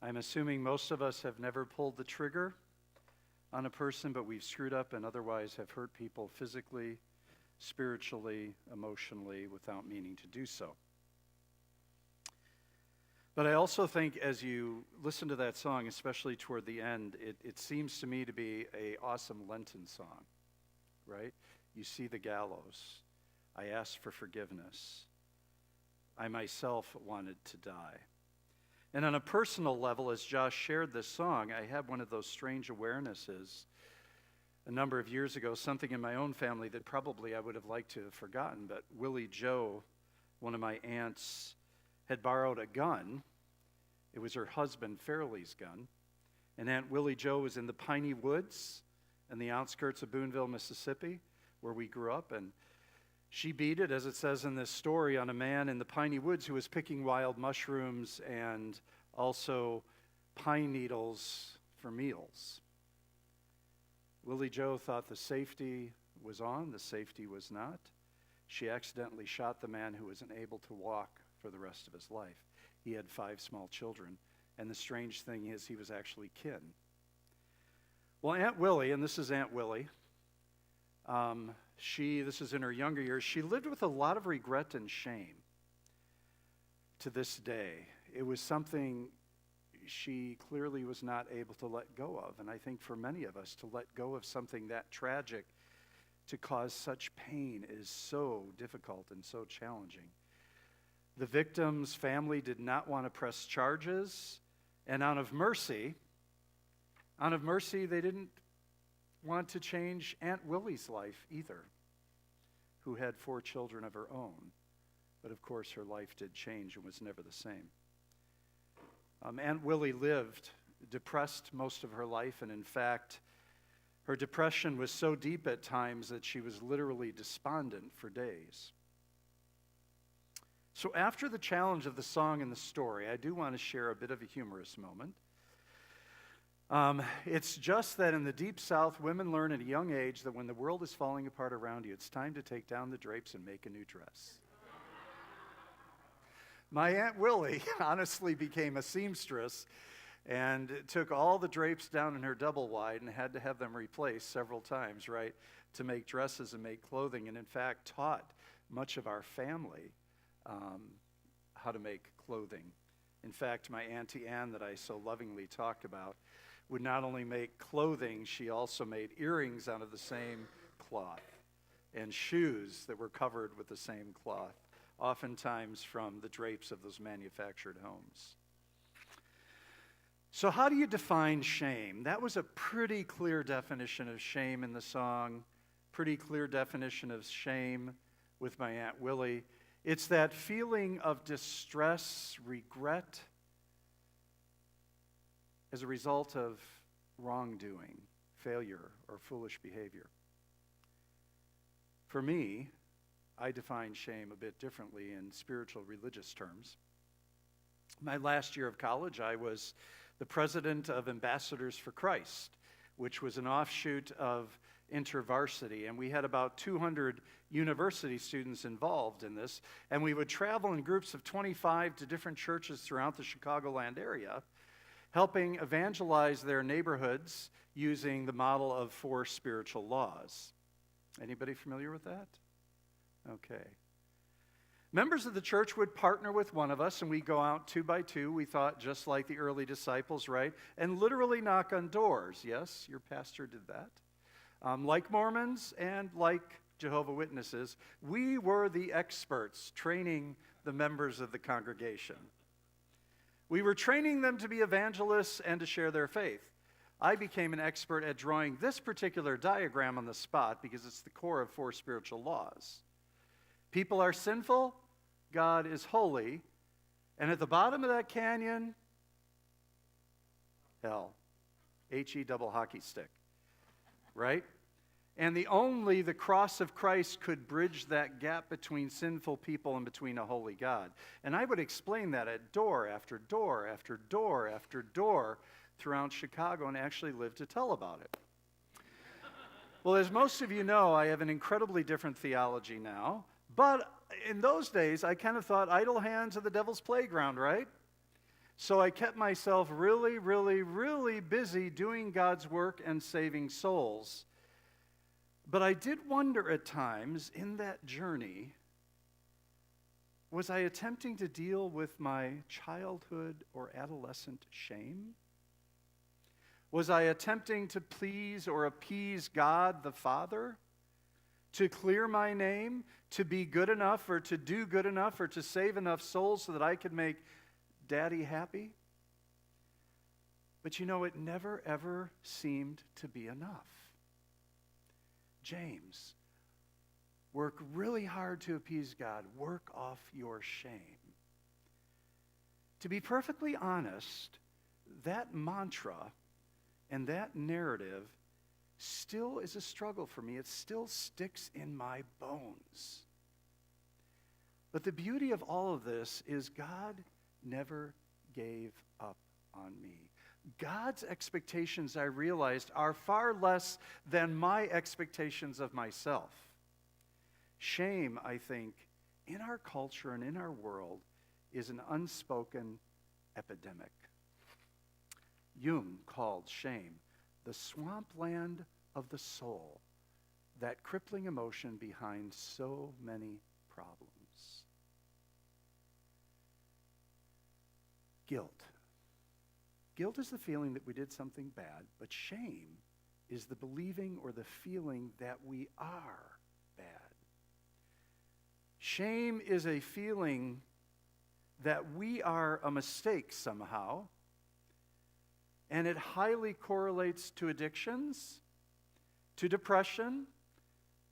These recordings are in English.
I'm assuming most of us have never pulled the trigger on a person, but we've screwed up and otherwise have hurt people physically, spiritually, emotionally, without meaning to do so. But I also think as you listen to that song, especially toward the end, it seems to me to be an awesome Lenten song, right? You see the gallows. I asked for forgiveness. I myself wanted to die. And on a personal level, as Josh shared this song, I had one of those strange awarenesses a number of years ago, something in my own family that probably I would have liked to have forgotten, but Willie Joe, one of my aunts, had borrowed a gun. It was her husband, Fairley's gun. And Aunt Willie Joe was in the piney woods in the outskirts of Boonville, Mississippi, where we grew up, and she beat it, as it says in this story, on a man in the piney woods who was picking wild mushrooms and also pine needles for meals. Willie Joe thought the safety was on, the safety was not. She accidentally shot the man who was unable to walk for the rest of his life. He had 5 small children, and the strange thing is he was actually kin. Well, Aunt Willie, and this is Aunt Willie, this is in her younger years, she lived with a lot of regret and shame to this day. It was something she clearly was not able to let go of. And I think for many of us, to let go of something that tragic, to cause such pain, is so difficult and so challenging. The victim's family did not want to press charges, and out of mercy, they didn't want to change Aunt Willie's life either, who had 4 children of her own. But of course, her life did change and was never the same. Aunt Willie lived depressed most of her life, and in fact, her depression was so deep at times that she was literally despondent for days. So after the challenge of the song and the story, I do want to share a bit of a humorous moment. It's just that in the Deep South, women learn at a young age that when the world is falling apart around you, it's time to take down the drapes and make a new dress. My Aunt Willie honestly became a seamstress and took all the drapes down in her double wide and had to have them replaced several times, right, to make dresses and make clothing, and in fact taught much of our family how to make clothing. In fact, my Auntie Anne, that I so lovingly talked about, would not only make clothing, she also made earrings out of the same cloth and shoes that were covered with the same cloth, oftentimes from the drapes of those manufactured homes. So how do you define shame? That was a pretty clear definition of shame in the song, pretty clear definition of shame with my Aunt Willie. It's that feeling of distress, regret, as a result of wrongdoing, failure, or foolish behavior. For me, I define shame a bit differently in spiritual religious terms. My last year of college, I was the president of Ambassadors for Christ, which was an offshoot of InterVarsity, and we had about 200 university students involved in this, and we would travel in groups of 25 to different churches throughout the Chicagoland area, helping evangelize their neighborhoods using the model of 4 spiritual laws. Anybody familiar with that? Okay. Members of the church would partner with one of us, and we'd go out 2 by 2, we thought, just like the early disciples, right? And literally knock on doors. Yes, your pastor did that. Like Mormons and like Jehovah's Witnesses, we were the experts training the members of the congregation. We were training them to be evangelists and to share their faith. I became an expert at drawing this particular diagram on the spot because it's the core of 4 spiritual laws. People are sinful, God is holy, and at the bottom of that canyon, hell. H-E double hockey stick, right? And only the cross of Christ could bridge that gap between sinful people and between a holy God. And I would explain that at door after door after door after door throughout Chicago, and actually live to tell about it. Well, as most of you know, I have an incredibly different theology now, but in those days, I kind of thought idle hands are the devil's playground, right? So I kept myself really, really, really busy doing God's work and saving souls. But I did wonder at times in that journey, was I attempting to deal with my childhood or adolescent shame? Was I attempting to please or appease God the Father? To clear my name? To be good enough or to do good enough or to save enough souls so that I could make Daddy happy? But it never ever seemed to be enough. James, work really hard to appease God. Work off your shame. To be perfectly honest, that mantra and that narrative still is a struggle for me. It still sticks in my bones. But the beauty of all of this is God never gave up on me. God's expectations, I realized, are far less than my expectations of myself. Shame, I think, in our culture and in our world is an unspoken epidemic. Jung called shame the swampland of the soul, that crippling emotion behind so many problems. Guilt. Guilt is the feeling that we did something bad, but shame is the believing or the feeling that we are bad. Shame is a feeling that we are a mistake somehow, and it highly correlates to addictions, to depression,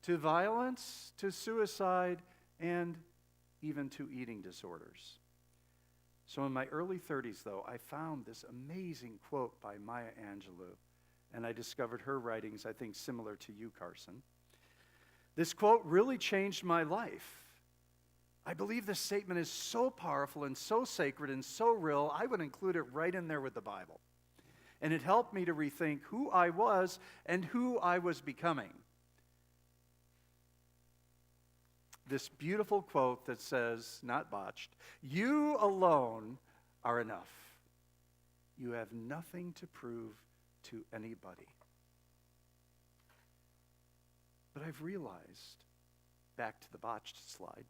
to violence, to suicide, and even to eating disorders. So in my early 30s, though, I found this amazing quote by Maya Angelou, and I discovered her writings, I think, similar to you, Carson. This quote really changed my life. I believe this statement is so powerful and so sacred and so real, I would include it right in there with the Bible. And it helped me to rethink who I was and who I was becoming. This beautiful quote that says, not botched, "You alone are enough. You have nothing to prove to anybody." But I've realized, back to the botched slide,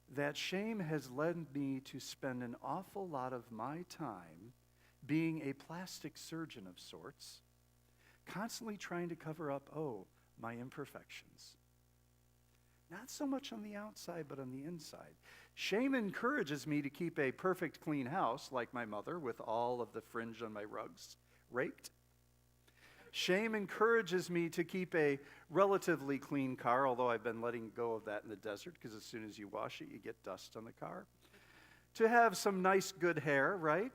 that shame has led me to spend an awful lot of my time being a plastic surgeon of sorts, constantly trying to cover up, my imperfections. Not so much on the outside, but on the inside. Shame encourages me to keep a perfect clean house, like my mother, with all of the fringe on my rugs raked. Shame encourages me to keep a relatively clean car, although I've been letting go of that in the desert, because as soon as you wash it, you get dust on the car. To have some nice, good hair, right?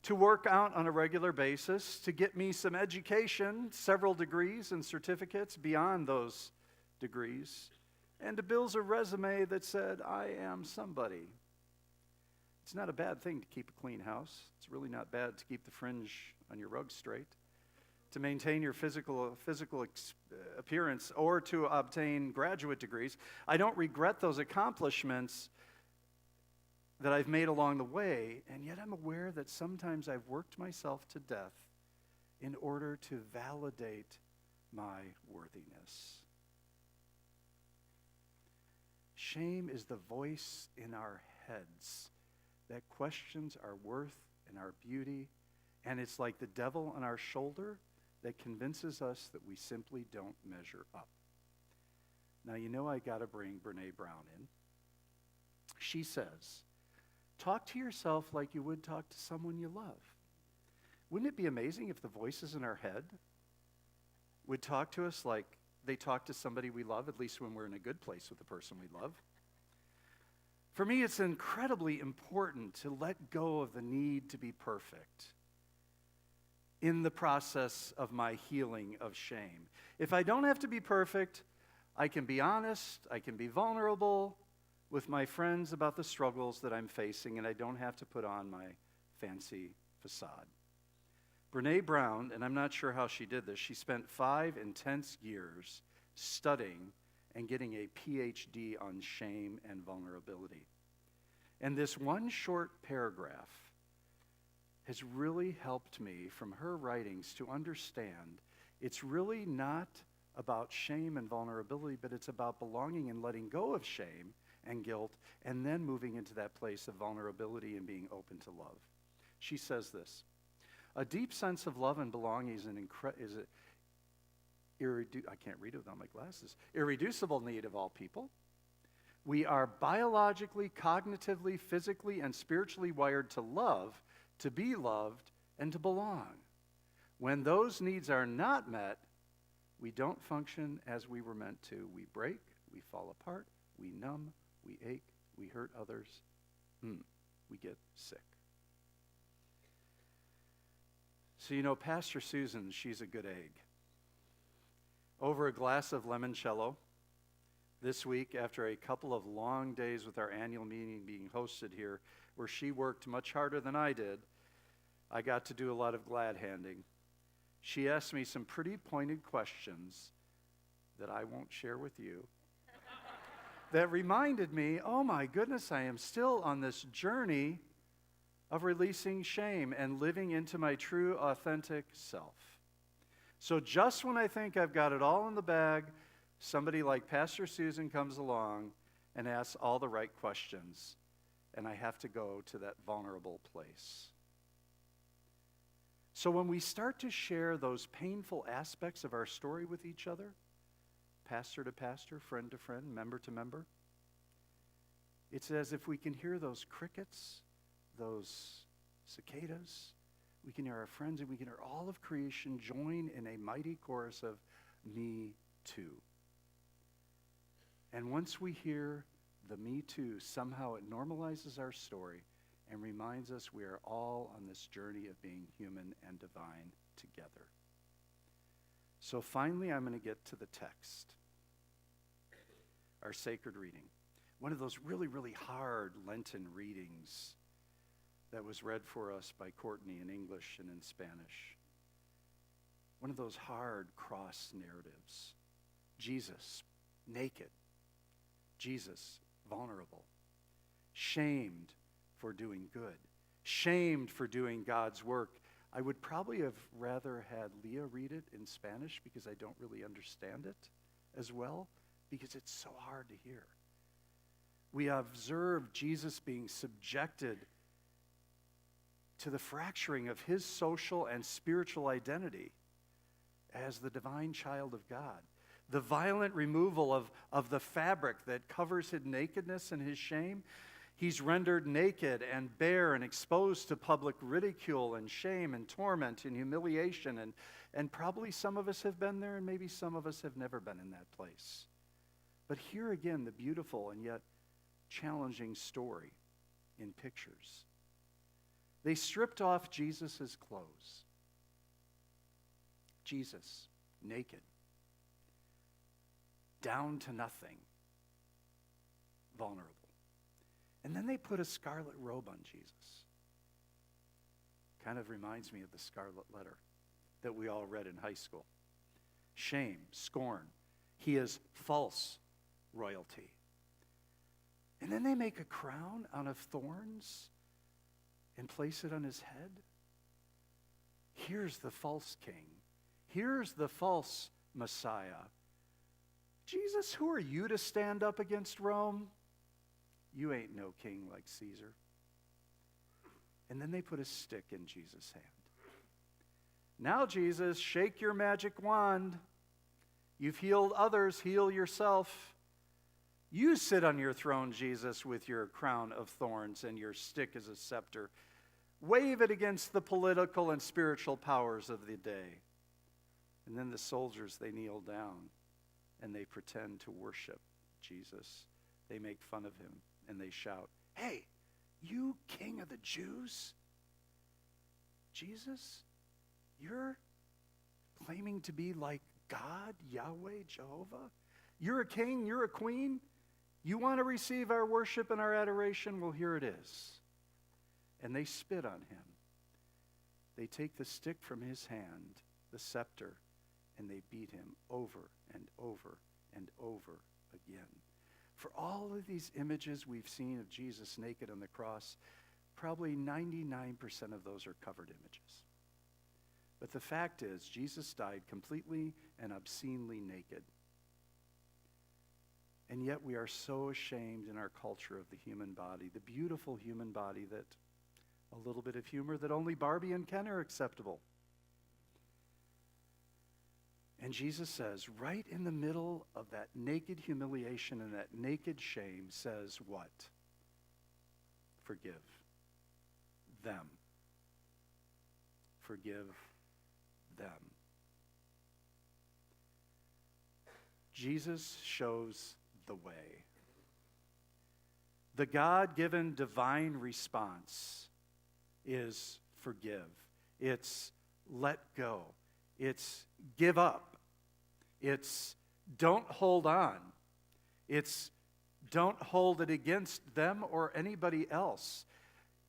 To work out on a regular basis, to get me some education, several degrees and certificates beyond those degrees, and to build a resume that said, I am somebody. It's not a bad thing to keep a clean house. It's really not bad to keep the fringe on your rug straight, to maintain your physical appearance, or to obtain graduate degrees. I don't regret those accomplishments that I've made along the way, and yet I'm aware that sometimes I've worked myself to death in order to validate my worthiness. Shame is the voice in our heads that questions our worth and our beauty, and it's like the devil on our shoulder that convinces us that we simply don't measure up. Now, I got to bring Brene Brown in. She says, talk to yourself like you would talk to someone you love. Wouldn't it be amazing if the voices in our head would talk to us like they talk to somebody we love, at least when we're in a good place with the person we love? For me, it's incredibly important to let go of the need to be perfect in the process of my healing of shame. If I don't have to be perfect, I can be honest, I can be vulnerable with my friends about the struggles that I'm facing, and I don't have to put on my fancy facade. Brene Brown, and I'm not sure how she did this, she spent 5 intense years studying and getting a PhD on shame and vulnerability. And this one short paragraph has really helped me from her writings to understand it's really not about shame and vulnerability, but it's about belonging and letting go of shame and guilt, and then moving into that place of vulnerability and being open to love. She says this: a deep sense of love and belonging is I can't read it without my glasses. Irreducible need of all people. We are biologically, cognitively, physically, and spiritually wired to love, to be loved, and to belong. When those needs are not met, we don't function as we were meant to. We break, we fall apart, we numb, we ache, we hurt others. We get sick. So, Pastor Susan, she's a good egg. Over a glass of limoncello this week, after a couple of long days with our annual meeting being hosted here, where she worked much harder than I did, I got to do a lot of glad handing. She asked me some pretty pointed questions that I won't share with you that reminded me, oh my goodness, I am still on this journey of releasing shame and living into my true, authentic self. So just when I think I've got it all in the bag, somebody like Pastor Susan comes along and asks all the right questions, and I have to go to that vulnerable place. So when we start to share those painful aspects of our story with each other, pastor to pastor, friend to friend, member to member, it's as if we can hear those crickets, those cicadas. We can hear our friends, and we can hear all of creation join in a mighty chorus of me too. And once we hear the me too, somehow it normalizes our story and reminds us we are all on this journey of being human and divine together. So finally, I'm going to get to the text, our sacred reading. One of those really, really hard Lenten readings that was read for us by Courtney in English and in Spanish. One of those hard cross narratives. Jesus, naked. Jesus, vulnerable. Shamed for doing good. Shamed for doing God's work. I would probably have rather had Leah read it in Spanish because I don't really understand it as well, because it's so hard to hear. We observe Jesus being subjected to the fracturing of his social and spiritual identity as the divine child of God. The violent removal of the fabric that covers his nakedness and his shame. He's rendered naked and bare and exposed to public ridicule and shame and torment and humiliation. And probably some of us have been there, and maybe some of us have never been in that place. But here again, the beautiful and yet challenging story in pictures. They stripped off Jesus' clothes. Jesus, naked, down to nothing, vulnerable. And then they put a scarlet robe on Jesus. Kind of reminds me of the scarlet letter that we all read in high school. Shame, scorn. He is false royalty. And then they make a crown out of thorns and place it on his head. Here's the false king. Here's the false Messiah. Jesus, who are you to stand up against Rome? You ain't no king like Caesar. And then they put a stick in Jesus' hand. Now, Jesus, shake your magic wand. You've healed others, heal yourself. You sit on your throne, Jesus, with your crown of thorns and your stick as a scepter. Wave it against the political and spiritual powers of the day. And then the soldiers, they kneel down and they pretend to worship Jesus. They make fun of him and they shout, "Hey, you king of the Jews? Jesus, you're claiming to be like God, Yahweh, Jehovah? You're a king, you're a queen? You want to receive our worship and our adoration? Well, here it is." And they spit on him. They take the stick from his hand, the scepter, and they beat him over and over and over again. For all of these images we've seen of Jesus naked on the cross, probably 99% of those are covered images. But the fact is, Jesus died completely and obscenely naked. And yet we are so ashamed in our culture of the human body, the beautiful human body, that a little bit of humor that only Barbie and Ken are acceptable. And Jesus says, right in the middle of that naked humiliation and that naked shame, says what? Forgive them. Forgive them. Jesus shows the way. The God-given divine response is forgive. It's let go. It's give up. It's don't hold on. It's don't hold it against them or anybody else.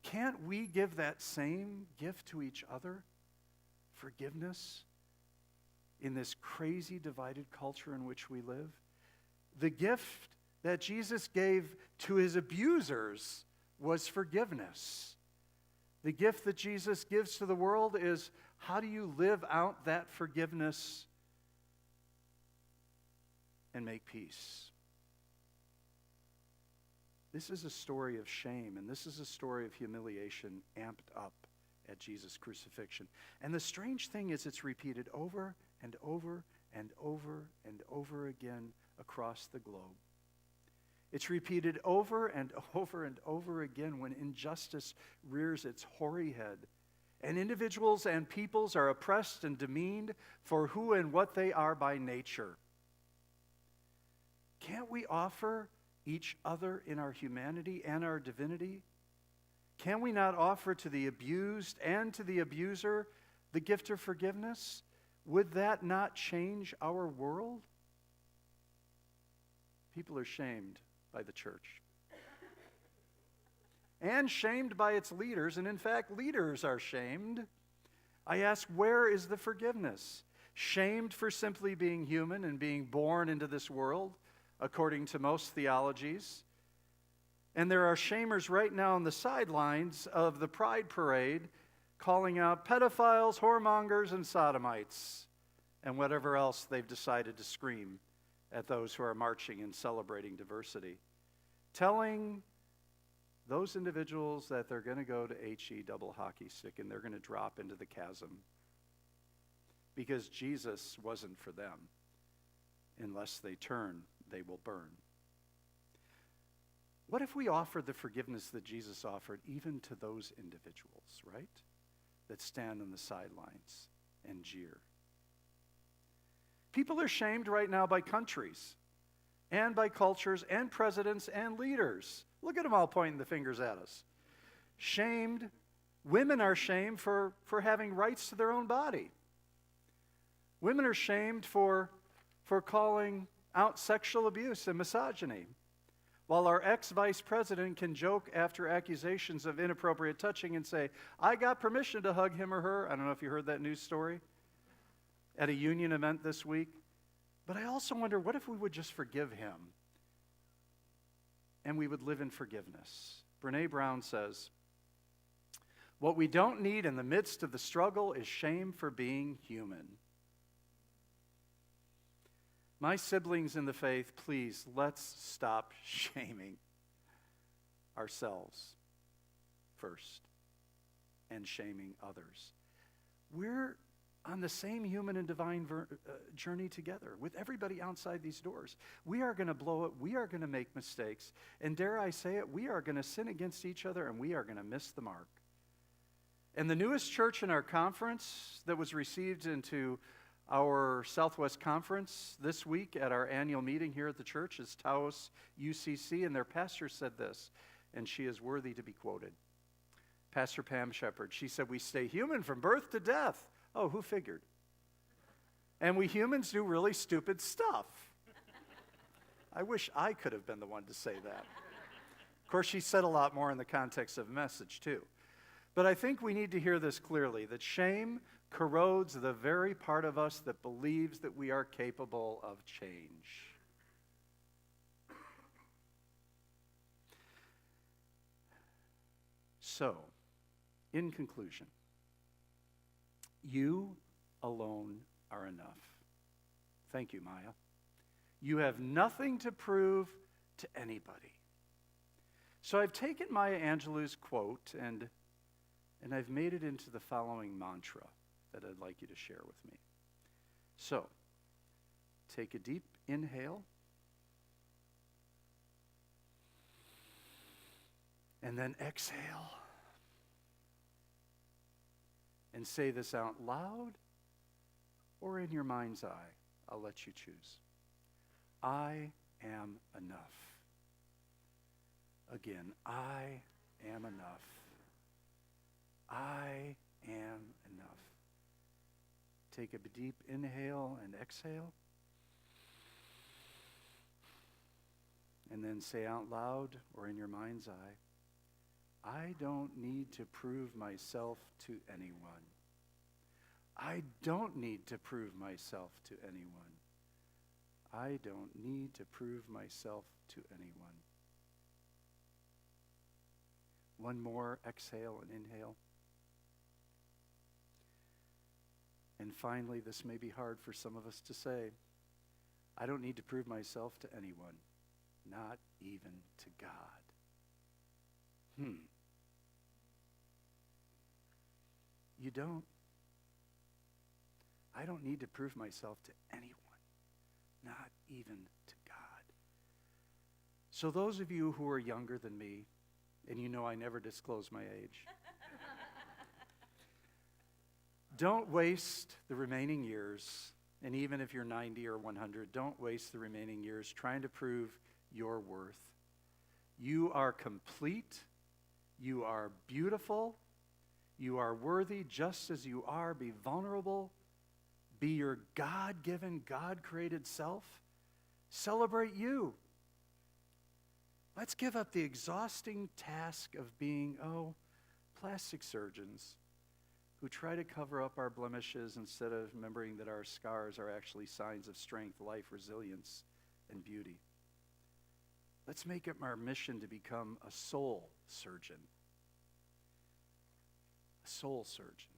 Can't we give that same gift to each other? Forgiveness in this crazy divided culture in which we live? The gift that Jesus gave to his abusers was forgiveness. The gift that Jesus gives to the world is, how do you live out that forgiveness and make peace? This is a story of shame, and this is a story of humiliation amped up at Jesus' crucifixion. And the strange thing is, it's repeated over and over and over and over again across the globe. It's repeated over and over and over again when injustice rears its hoary head, and individuals and peoples are oppressed and demeaned for who and what they are by nature. Can't we offer each other in our humanity and our divinity? Can we not offer to the abused and to the abuser the gift of forgiveness? Would that not change our world? People are shamed by the church and shamed by its leaders, and in fact, leaders are shamed. I ask, where is the forgiveness? Shamed for simply being human and being born into this world, according to most theologies. And there are shamers right now on the sidelines of the Pride Parade calling out pedophiles, whoremongers, and sodomites, and whatever else they've decided to scream at those who are marching and celebrating diversity. Telling those individuals that they're going to go to HE double hockey stick and they're going to drop into the chasm because Jesus wasn't for them. Unless they turn, they will burn. What if we offered the forgiveness that Jesus offered even to those individuals, right? That stand on the sidelines and jeer. People are shamed right now by countries and by cultures and presidents and leaders. Look at them all pointing the fingers at us. Shamed. Women are shamed for having rights to their own body. Women are shamed for calling out sexual abuse and misogyny. While our ex-vice president can joke after accusations of inappropriate touching and say, I got permission to hug him or her. I don't know if you heard that news story at a union event this week. But I also wonder, what if we would just forgive him and we would live in forgiveness? Brene Brown says, what we don't need in the midst of the struggle is shame for being human. My siblings in the faith, please, let's stop shaming ourselves first and shaming others. We're on the same human and divine journey together with everybody outside these doors. We are going to blow it. We are going to make mistakes. And dare I say it, we are going to sin against each other and we are going to miss the mark. And the newest church in our conference that was received into our Southwest Conference this week at our annual meeting here at the church is Taos UCC, and their pastor said this, and she is worthy to be quoted. Pastor Pam Shepard, she said, we stay human from birth to death. Oh, who figured? And we humans do really stupid stuff. I wish I could have been the one to say that. Of course, she said a lot more in the context of message, too. But I think we need to hear this clearly, that shame corrodes the very part of us that believes that we are capable of change. So, in conclusion, you alone are enough. Thank you, Maya. You have nothing to prove to anybody. So I've taken Maya Angelou's quote and I've made it into the following mantra that I'd like you to share with me. So, take a deep inhale. And then exhale. And say this out loud or in your mind's eye. I'll let you choose. I am enough. Again, I am enough. I am enough. Take a deep inhale and exhale. And then say out loud or in your mind's eye, I don't need to prove myself to anyone. I don't need to prove myself to anyone. I don't need to prove myself to anyone. One more exhale and inhale. And finally, this may be hard for some of us to say, I don't need to prove myself to anyone, not even to God. You don't. I don't need to prove myself to anyone, not even to God. So those of you who are younger than me, and you know I never disclose my age, don't waste the remaining years, and even if you're 90 or 100, don't waste the remaining years trying to prove your worth. You are complete. You are beautiful. You are worthy just as you are. Be vulnerable. Be your God-given, God-created self. Celebrate you. Let's give up the exhausting task of being, plastic surgeons who try to cover up our blemishes instead of remembering that our scars are actually signs of strength, life, resilience, and beauty. Let's make it our mission to become a soul surgeon. A soul surgeon.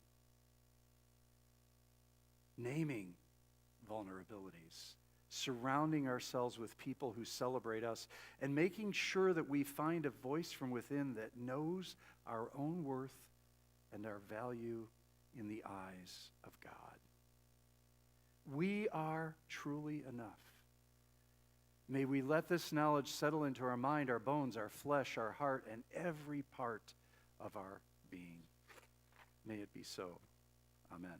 Naming vulnerabilities, surrounding ourselves with people who celebrate us, and making sure that we find a voice from within that knows our own worth and our value in the eyes of God. We are truly enough. May we let this knowledge settle into our mind, our bones, our flesh, our heart, and every part of our being. May it be so. Amen.